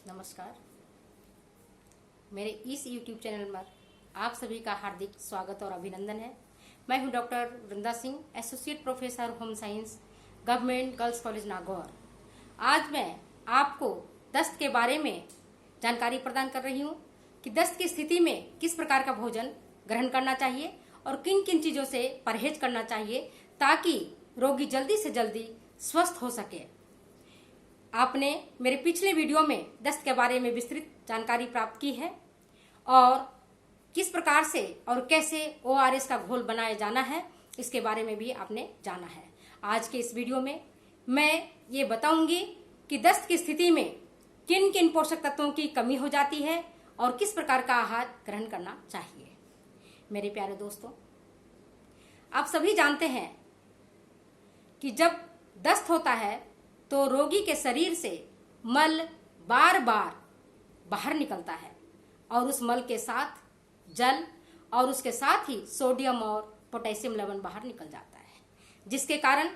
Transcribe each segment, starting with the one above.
नमस्कार। मेरे इस YouTube चैनल में आप सभी का हार्दिक स्वागत और अभिनंदन है। मैं हूं doctor Vrinda Singh, associate professor home science, government girls college Nagaur. आज मैं आपको दस्त के बारे में जानकारी प्रदान कर रही हूं कि दस्त की स्थिति में किस प्रकार का भोजन ग्रहण करना चाहिए और किन किन चीज़ों से परहेज करना चाहिए ताकि रोगी जल्दी से जल्दी स्वस्थ हो सके। आपने मेरे पिछले वीडियो में दस्त के बारे में विस्तृत जानकारी प्राप्त की है और किस प्रकार से और कैसे ORS का घोल बनाया जाना है इसके बारे में भी आपने जाना है। आज के इस वीडियो में मैं ये बताऊंगी कि दस्त की स्थिति में किन किन पोषक तत्वों की कमी हो जाती है और किस प्रकार का आहार ग्रहण करना चाहिए। मेरे प्यारे दोस्तों, आप सभी जानते हैं कि जब दस्त होता है तो रोगी के शरीर से मल बार बार बाहर निकलता है और उस मल के साथ जल और उसके साथ ही सोडियम और पोटेशियम लवण बाहर निकल जाता है, जिसके कारण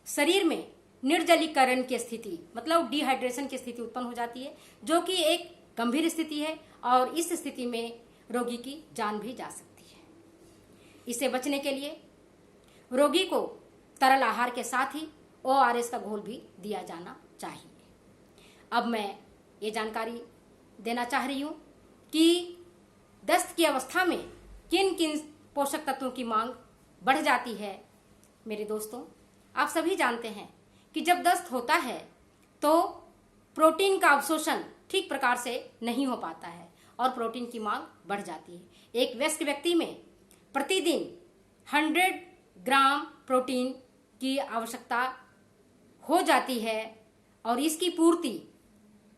शरीर में निर्जलीकरण की स्थिति मतलब डिहाइड्रेशन की स्थिति उत्पन्न हो जाती है, जो कि एक गंभीर स्थिति है और इस स्थिति में रोगी की जान भी जा सकती है। इसे बचने के लिए रोगी को तरल आहार के साथ ही ORS का घोल भी दिया जाना चाहिए। अब मैं ये जानकारी देना चाह रही हूँ कि दस्त की अवस्था में किन किन पोषक तत्वों की मांग बढ़ जाती है। मेरे दोस्तों, आप सभी जानते हैं कि जब दस्त होता है तो प्रोटीन का अवशोषण ठीक प्रकार से नहीं हो पाता है और प्रोटीन की मांग बढ़ जाती है। एक वयस्क व्यक्ति में प्रतिदिन 100 ग्राम प्रोटीन की आवश्यकता हो जाती है और इसकी पूर्ति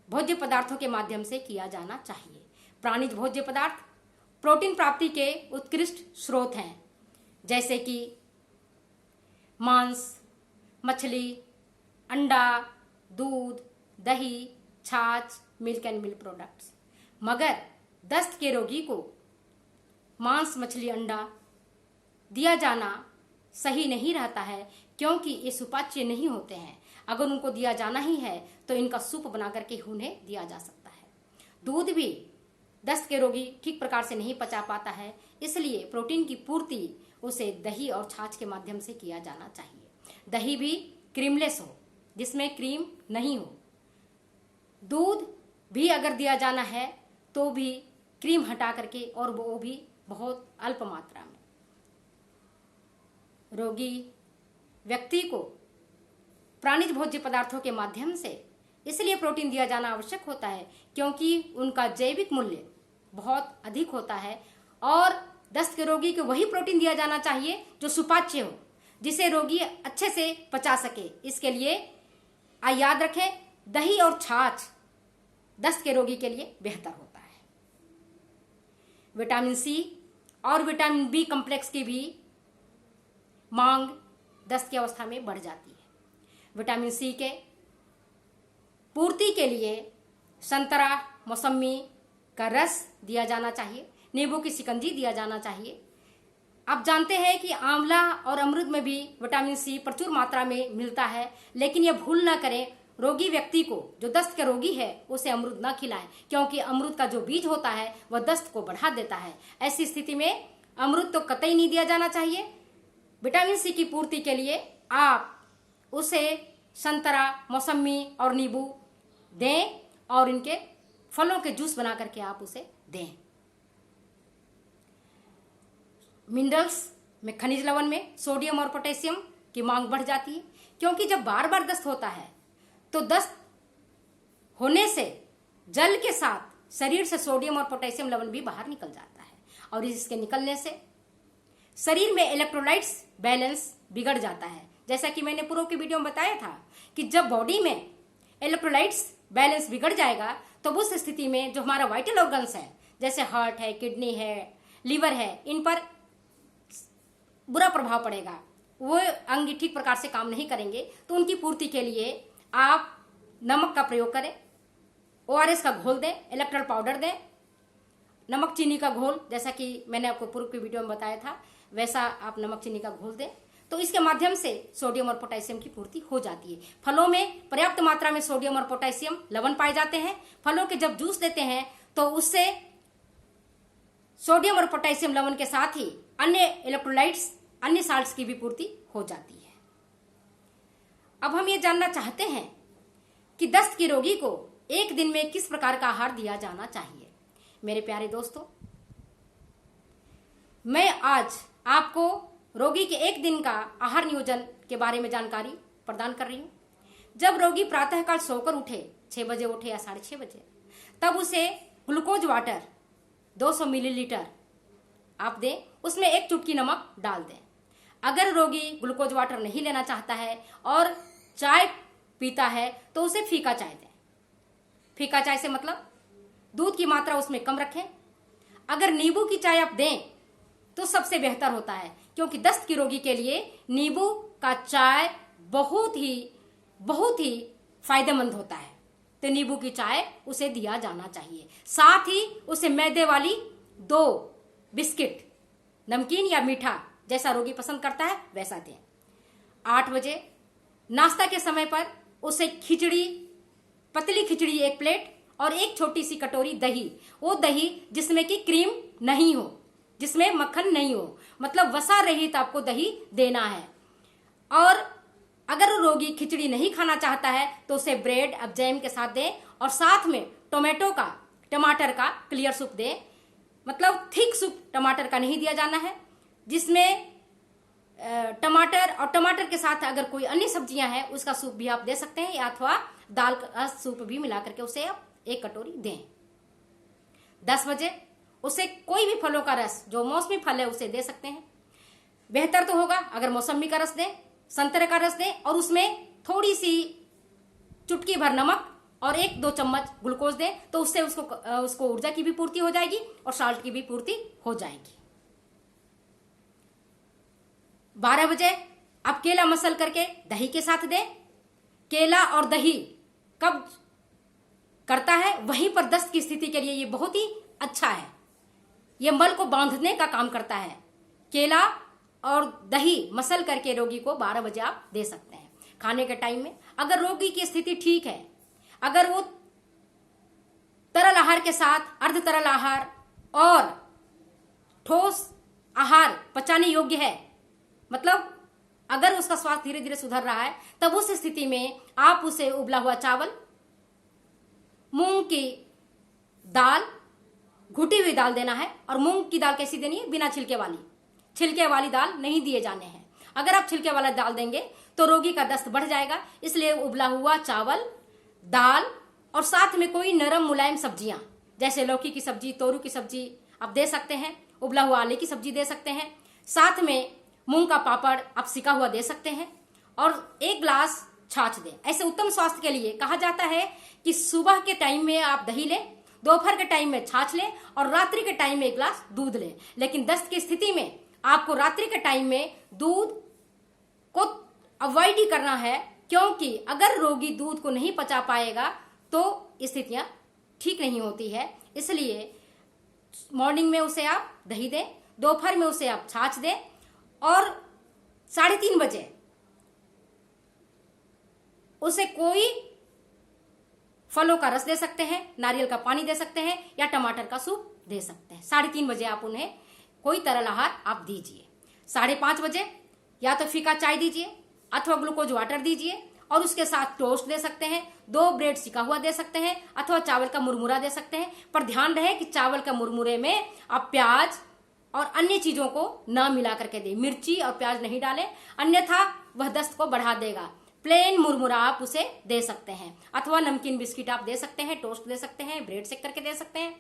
भोज्य पदार्थों के माध्यम से किया जाना चाहिए। प्राणिज भोज्य पदार्थ प्रोटीन प्राप्ति के उत्कृष्ट स्रोत हैं, जैसे कि मांस, मछली, अंडा, दूध, दही, छाछ, मिल्क एंड मिल्क प्रोडक्ट्स। मगर दस्त के रोगी को मांस, मछली, अंडा दिया जाना सही नहीं रहता है क्योंकि ये सुपाच्य नहीं होते हैं। अगर उनको दिया जाना ही है तो इनका सूप बना करके उन्हें दिया जा सकता है। दूध भी दस्त के रोगी ठीक प्रकार से नहीं पचा पाता है, इसलिए प्रोटीन की पूर्ति उसे दही और छाछ के माध्यम से किया जाना चाहिए। दही भी क्रीमलेस हो, जिसमें क्रीम नहीं हो। दूध भी अगर दिया जाना है तो भी क्रीम हटा करके, और वो भी बहुत अल्प मात्रा में। रोगी व्यक्ति को प्राणिज भोज्य पदार्थों के माध्यम से इसलिए प्रोटीन दिया जाना आवश्यक होता है क्योंकि उनका जैविक मूल्य बहुत अधिक होता है और दस्त के रोगी को वही प्रोटीन दिया जाना चाहिए जो सुपाच्य हो, जिसे रोगी अच्छे से पचा सके। इसके लिए याद रखें, दही और छाछ दस्त के रोगी के लिए बेहतर होता है। विटामिन C और विटामिन B कॉम्प्लेक्स की भी मांग दस्त की अवस्था में बढ़ जाती है। विटामिन C के पूर्ति के लिए संतरा, मौसमी का रस दिया जाना चाहिए, नींबू की शिकंजी दिया जाना चाहिए। आप जानते हैं कि आंवला और अमरूद में भी विटामिन C प्रचुर मात्रा में मिलता है, लेकिन यह भूल ना करें, रोगी व्यक्ति को, जो दस्त के रोगी है, उसे अमरूद ना खिलाएं क्योंकि अमरूद का जो बीज होता है वह दस्त को बढ़ा देता है। ऐसी स्थिति में अमरूद तो कतई नहीं दिया जाना चाहिए। विटामिन C की पूर्ति के लिए आप उसे संतरा, मौसमी और नींबू दें और इनके फलों के जूस बना करके आप उसे दें। मिनरल्स में, खनिज लवण में सोडियम और पोटेशियम की मांग बढ़ जाती है क्योंकि जब बार बार दस्त होता है तो दस्त होने से जल के साथ शरीर से सोडियम और पोटेशियम लवण भी बाहर निकल जाता है और इसके निकलने से शरीर में इलेक्ट्रोलाइट्स बैलेंस बिगड़ जाता है। जैसा कि मैंने पूर्व की वीडियो में बताया था कि जब बॉडी में इलेक्ट्रोलाइट्स बैलेंस बिगड़ जाएगा तो उस स्थिति में जो हमारा वाइटल ऑर्गन्स है, जैसे हार्ट है, किडनी है, लीवर है, इन पर बुरा प्रभाव पड़ेगा। वो अंग ठीक प्रकार से काम नहीं करेंगे। तो उनकी पूर्ति के लिए आप नमक का प्रयोग करें, ORS का घोल दें, इलेक्ट्रोल पाउडर दें, नमक चीनी का घोल, जैसा कि मैंने आपको पूर्व की वीडियो में बताया था, वैसा आप नमक चीनी का घोल दें तो इसके माध्यम से सोडियम और पोटेशियम की पूर्ति हो जाती है। फलों में पर्याप्त मात्रा में सोडियम और पोटेशियम लवण पाए जाते हैं। फलों के जब जूस लेते हैं तो उससे सोडियम और पोटेशियम लवण के साथ ही अन्य इलेक्ट्रोलाइट्स, अन्य साल्ट्स की भी पूर्ति हो जाती है। अब हम ये जानना चाहते हैं कि दस्त की रोगी को एक दिन में किस प्रकार का आहार दिया जाना चाहिए। मेरे प्यारे दोस्तों, मैं आज आपको रोगी के एक दिन का आहार नियोजन के बारे में जानकारी प्रदान कर रही हूँ। जब रोगी प्रातःकाल सोकर उठे, 6 बजे उठे या 6:30 बजे, तब उसे ग्लूकोज वाटर 200 मिलीलीटर आप दें, उसमें 1 चुटकी नमक डाल दें। अगर रोगी ग्लूकोज वाटर नहीं लेना चाहता है और चाय पीता है तो उसे फीका चाय दें। फीका चाय से मतलब दूध की मात्रा उसमें कम रखें। अगर नींबू की चाय आप दें तो सबसे बेहतर होता है, क्योंकि दस्त की रोगी के लिए नींबू का चाय बहुत ही फायदेमंद होता है। तो नींबू की चाय उसे दिया जाना चाहिए। साथ ही उसे मैदे वाली 2 बिस्किट, नमकीन या मीठा जैसा रोगी पसंद करता है वैसा दें। 8 बजे नाश्ता के समय पर उसे खिचड़ी, पतली खिचड़ी 1 प्लेट और 1 छोटी सी कटोरी दही, वो दही जिसमें कि क्रीम नहीं हो, जिसमें मक्खन नहीं हो, मतलब वसा रहित आपको दही देना है। और अगर रोगी खिचड़ी नहीं खाना चाहता है तो उसे ब्रेड अब जैम के साथ दें और साथ में टमाटर का क्लियर सूप दें। मतलब थिक सूप टमाटर का नहीं दिया जाना है, जिसमें टमाटर और टमाटर के साथ अगर कोई अन्य सब्जियां हैं उसका सूप भी आप दे सकते हैं, या अथवा दाल का सूप भी मिला करके उसे आप 1 कटोरी दें। 10 बजे उसे कोई भी फलों का रस, जो मौसमी फल है, उसे दे सकते हैं। बेहतर तो होगा अगर मौसमी का रस दें, संतरे का रस दें और उसमें थोड़ी सी चुटकी भर नमक और 1-2 चम्मच ग्लूकोज दें, तो उससे उसको ऊर्जा की भी पूर्ति हो जाएगी और साल्ट की भी पूर्ति हो जाएगी। 12 बजे आप केला मसल करके दही के साथ दें। केला और दही कब्ज करता है, वहीं पर दस्त की स्थिति के लिए ये बहुत ही अच्छा है। ये मल को बांधने का काम करता है। केला और दही मसल करके रोगी को 12 बजे आप दे सकते हैं। खाने के टाइम में अगर रोगी की स्थिति ठीक है, अगर वो तरल आहार के साथ अर्ध तरल आहार और ठोस आहार पचाने योग्य है, मतलब अगर उसका स्वास्थ्य धीरे धीरे सुधर रहा है, तब उस स्थिति में आप उसे उबला हुआ चावल, मूंग की दाल, घुटी हुई दाल देना है। और मूंग की दाल कैसी देनी है? बिना छिलके वाली दाल नहीं दिए जाने हैं। अगर आप छिलके वाला दाल देंगे तो रोगी का दस्त बढ़ जाएगा। इसलिए उबला हुआ चावल, दाल और साथ में कोई नरम मुलायम सब्जियां जैसे लौकी की सब्जी, तोरू की सब्जी आप दे सकते हैं। उबला हुआ आलू की सब्जी दे सकते हैं। साथ में मूंग का पापड़ आप सिका हुआ दे सकते हैं और 1 ग्लास छाछ दें। ऐसे उत्तम स्वास्थ्य के लिए कहा जाता है कि सुबह के टाइम में आप दही लें, दोपहर के टाइम में छाछ लें और रात्रि के टाइम में 1 ग्लास दूध लें। लेकिन दस्त की स्थिति में आपको रात्रि के टाइम में दूध को अवॉइड ही करना है, क्योंकि अगर रोगी दूध को नहीं पचा पाएगा तो स्थितियां ठीक नहीं होती है। इसलिए मॉर्निंग में उसे आप दही दें, दोपहर में उसे आप छाछ दें और 3:30 बजे उसे कोई फलों का रस दे सकते हैं, नारियल का पानी दे सकते हैं या टमाटर का सूप दे सकते हैं। 3:30 बजे आप उन्हें कोई तरल आहार आप दीजिए। 5:30 बजे या तो फीका चाय दीजिए अथवा ग्लूकोज वाटर दीजिए और उसके साथ टोस्ट दे सकते हैं, 2 ब्रेड सिका हुआ दे सकते हैं अथवा चावल का मुरमुरा दे सकते हैं। पर ध्यान रहे कि चावल का मुरमुरे में आप प्याज और अन्य चीजों को ना मिला करके दें, मिर्ची और प्याज नहीं डालें, अन्यथा वह दस्त को बढ़ा देगा। प्लेन मुरमुरा आप उसे दे सकते हैं अथवा नमकीन बिस्किट आप दे सकते हैं, टोस्ट दे सकते हैं, ब्रेड सेक करके दे सकते हैं।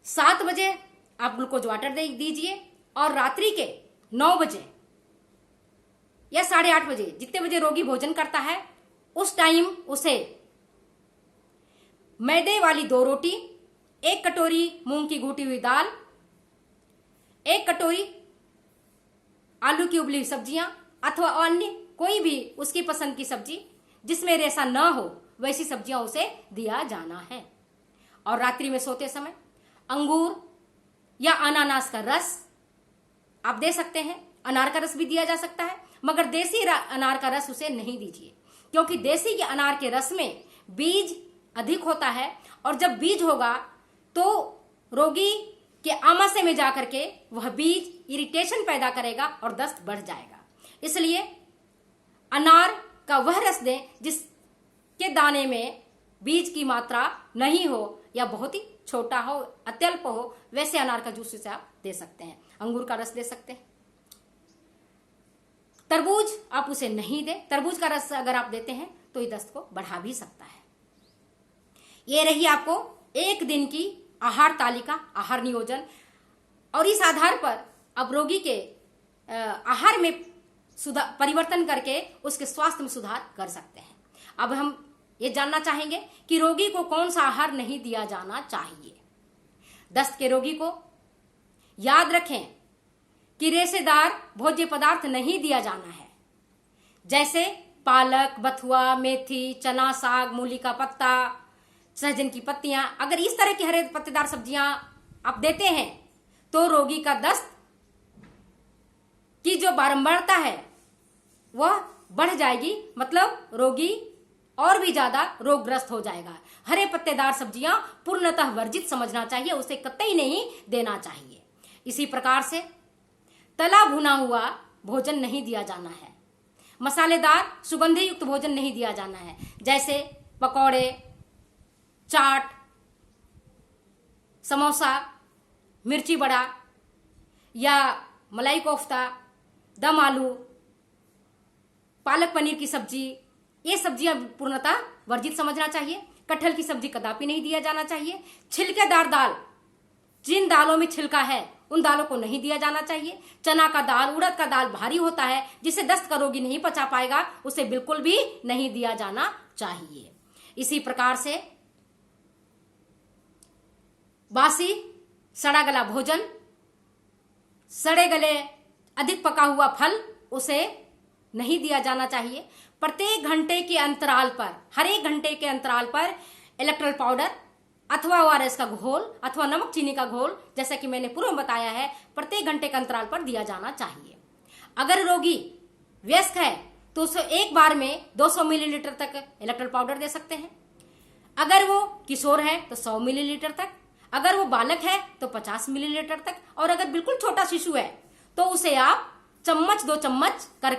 7 बजे आप ग्लूकोज वाटर दीजिए और रात्रि के 9 बजे या 8:30 बजे, जितने बजे रोगी भोजन करता है उस टाइम उसे मैदे वाली 2 रोटी, 1 कटोरी मूंग की घुटी हुई दाल, 1 कटोरी आलू की उबली हुई सब्जियां अथवा अन्य कोई भी उसकी पसंद की सब्जी जिसमें रेशा न हो वैसी सब्जियां उसे दिया जाना है। और रात्रि में सोते समय अंगूर या अनानास का रस आप दे सकते हैं अनार का रस भी दिया जा सकता है, मगर देसी अनार का रस उसे नहीं दीजिए, क्योंकि देसी के अनार के रस में बीज अधिक होता है, और जब बीज होगा तो रोगी के आमाशय में जाकर के वह बीज इरिटेशन पैदा करेगा और दस्त बढ़ जाएगा। इसलिए अनार का वह रस दें जिसके दाने में बीज की मात्रा नहीं हो या बहुत ही छोटा हो, अत्यल्प हो, वैसे अनार का जूस इसे आप दे सकते हैं। अंगूर का रस दे सकते हैं। तरबूज आप उसे नहीं दें। तरबूज का रस अगर आप देते हैं तो ये दस्त को बढ़ा भी सकता है। ये रही आपको एक दिन की आहार तालिका, आहार नियोजन, और इस आधार पर अब रोगी के आहार में परिवर्तन करके उसके स्वास्थ्य में सुधार कर सकते हैं। अब हम ये जानना चाहेंगे कि रोगी को कौन सा आहार नहीं दिया जाना चाहिए। दस्त के रोगी को याद रखें कि रेशेदार भोज्य पदार्थ नहीं दिया जाना है, जैसे पालक, बथुआ, मेथी, चना, साग, मूली का पत्ता, सहजन की पत्तियां। अगर इस तरह की हरे पत्तेदार सब्जियां आप देते हैं तो रोगी का दस्त की जो बारंबारता है वह बढ़ जाएगी, मतलब रोगी और भी ज्यादा रोगग्रस्त हो जाएगा। हरे पत्तेदार सब्जियां पूर्णतः वर्जित समझना चाहिए, उसे कतई नहीं देना चाहिए। इसी प्रकार से तला भुना हुआ भोजन नहीं दिया जाना है। मसालेदार सुगंधी युक्त भोजन नहीं दिया जाना है, जैसे पकौड़े, चाट, समोसा, मिर्ची बड़ा या मलाई कोफ्ता, दम आलू, पालक पनीर की सब्जी, ये सब्जियां पूर्णतः वर्जित समझना चाहिए। कटहल की सब्जी कदापि नहीं दिया जाना चाहिए। छिलकेदार दाल, जिन दालों में छिलका है उन दालों को नहीं दिया जाना चाहिए। चना का दाल, उड़द का दाल भारी होता है, जिसे दस्त का रोगी नहीं पचा पाएगा, उसे बिल्कुल भी नहीं दिया जाना चाहिए। इसी प्रकार से बासी सड़ा गला भोजन, सड़े गले अधिक पका हुआ फल, उसे नहीं दिया जाना चाहिए। प्रत्येक घंटे के अंतराल पर, हर एक घंटे के अंतराल पर इलेक्ट्रोल पाउडर अथवा ओआरएस का घोल अथवा नमक चीनी का घोल, जैसा कि मैंने पूर्व में बताया है, प्रत्येक घंटे के अंतराल पर दिया जाना चाहिए। अगर रोगी वयस्क है तो उसे एक बार में 200 मिलीलीटर तक इलेक्ट्रोल पाउडर दे सकते हैं। अगर वो किशोर है तो 100 मिलीलीटर तक, अगर वो बालक है तो 50 मिलीलीटर तक, और अगर बिल्कुल छोटा शिशु है तो उसे आप चम्मच 2 चम्मच कर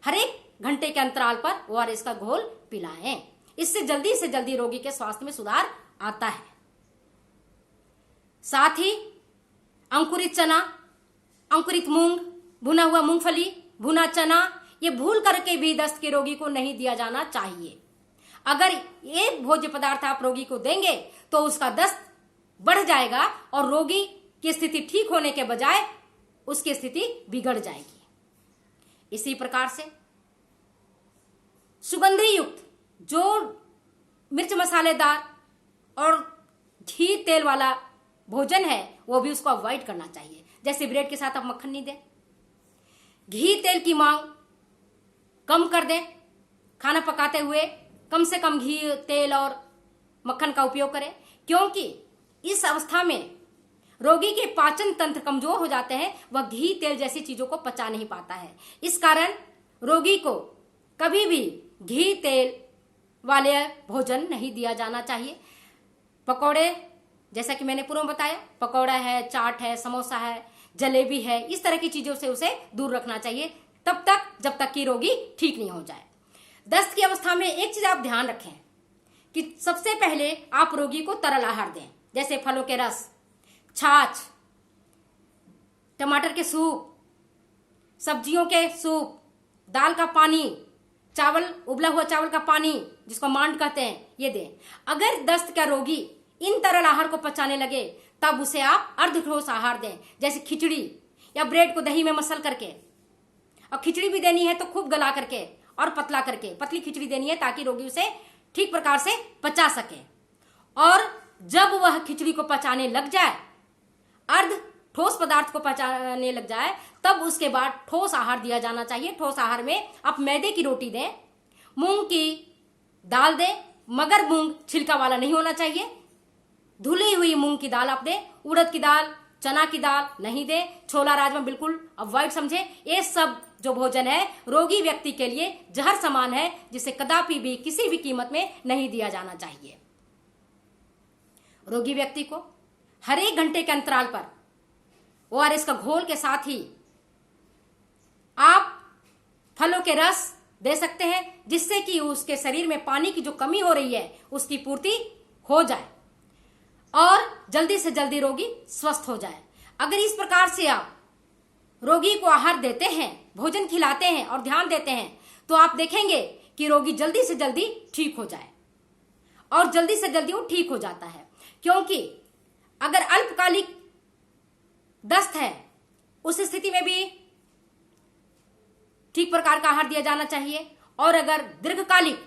हर एक घंटे के अंतराल पर ओआरएस का घोल पिलाएं। इससे जल्दी से जल्दी रोगी के स्वास्थ्य में सुधार आता है। साथ ही अंकुरित चना, अंकुरित मूंग, भुना हुआ मूंगफली, भुना चना, ये भूल करके भी दस्त के रोगी को नहीं दिया जाना चाहिए। अगर ये भोज्य पदार्थ आप रोगी को देंगे तो उसका दस्त बढ़ जाएगा और रोगी की स्थिति ठीक होने के बजाय उसकी स्थिति बिगड़ जाएगी। इसी प्रकार से सुगंधी युक्त जो मिर्च मसालेदार और घी तेल वाला भोजन है वो भी उसको अवॉइड करना चाहिए। जैसे ब्रेड के साथ आप मक्खन नहीं दें, घी तेल की मांग कम कर दें। खाना पकाते हुए कम से कम घी, तेल और मक्खन का उपयोग करें, क्योंकि इस अवस्था में रोगी के पाचन तंत्र कमजोर हो जाते हैं, वह घी तेल जैसी चीजों को पचा नहीं पाता है। इस कारण रोगी को कभी भी घी तेल वाले भोजन नहीं दिया जाना चाहिए। पकौड़े, जैसा कि मैंने पूर्व में बताया, पकौड़ा है, चाट है, समोसा है, जलेबी है, इस तरह की चीजों से उसे दूर रखना चाहिए तब तक जब तक कि रोगी ठीक नहीं हो जाए। दस्त की अवस्था में एक चीज आप ध्यान रखें कि सबसे पहले आप रोगी को तरल आहार दें, जैसे फलों के रस, छाछ, टमाटर के सूप, सब्जियों के सूप, दाल का पानी, चावल, उबला हुआ चावल का पानी जिसको मांड कहते हैं, ये दें। अगर दस्त का रोगी इन तरल आहार को पचाने लगे तब उसे आप अर्धठोस आहार दें, जैसे खिचड़ी या ब्रेड को दही में मसल करके, और खिचड़ी भी देनी है तो खूब गला करके और पतला करके, पतली खिचड़ी देनी है ताकि रोगी उसे ठीक प्रकार से पचा सके। और जब वह खिचड़ी को पचाने लग जाए, अर्ध ठोस पदार्थ को पचाने लग जाए, तब उसके बाद ठोस आहार दिया जाना चाहिए। ठोस आहार में आप मैदे की रोटी दें, मूंग की दाल दें, मगर मूंग छिलका वाला नहीं होना चाहिए। धुली हुई मूंग की दाल आप दें, उड़द की दाल, चना की दाल नहीं दे, छोला राजमा बिल्कुल अवॉइड समझे। ये सब जो भोजन है रोगी व्यक्ति के लिए जहर समान है, जिसे कदापि भी किसी भी कीमत में नहीं दिया जाना चाहिए। रोगी व्यक्ति को हर 1 घंटे के अंतराल पर ORS का घोल के साथ ही आप फलों के रस दे सकते हैं, जिससे कि उसके शरीर में पानी की जो कमी हो रही है उसकी पूर्ति हो जाए और जल्दी से जल्दी रोगी स्वस्थ हो जाए। अगर इस प्रकार से आप रोगी को आहार देते हैं, भोजन खिलाते हैं और ध्यान देते हैं, तो आप देखेंगे कि रोगी जल्दी से जल्दी ठीक हो जाए और जल्दी से जल्दी वो ठीक हो जाता है। क्योंकि अगर अल्पकालिक दस्त है, उस स्थिति में भी ठीक प्रकार का आहार दिया जाना चाहिए। और अगर दीर्घकालिक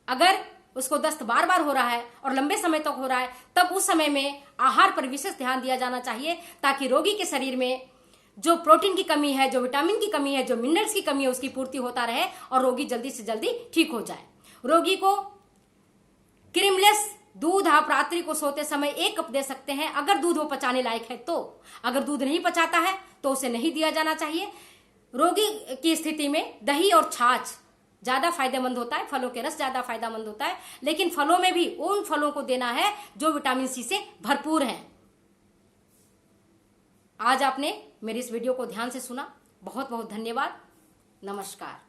अगर उसको दस्त बार बार हो रहा है और लंबे समय तक हो रहा है, तब उस समय में आहार पर विशेष ध्यान दिया जाना चाहिए, ताकि रोगी के शरीर में जो प्रोटीन की कमी है, जो विटामिन की कमी है, जो मिनरल्स की कमी है, उसकी पूर्ति होता रहे और रोगी जल्दी से जल्दी ठीक हो जाए। रोगी को क्रीमलेस दूध आप रात्रि को सोते समय 1 कप दे सकते हैं, अगर दूध वो पचाने लायक है तो। अगर दूध नहीं पचाता है तो उसे नहीं दिया जाना चाहिए। रोगी की स्थिति में दही और छाछ ज्यादा फायदेमंद होता है, फलों के रस ज्यादा फायदेमंद होता है, लेकिन फलों में भी उन फलों को देना है जो विटामिन सी से भरपूर हैं। आज आपने मेरी इस वीडियो को ध्यान से सुना, बहुत बहुत धन्यवाद। नमस्कार।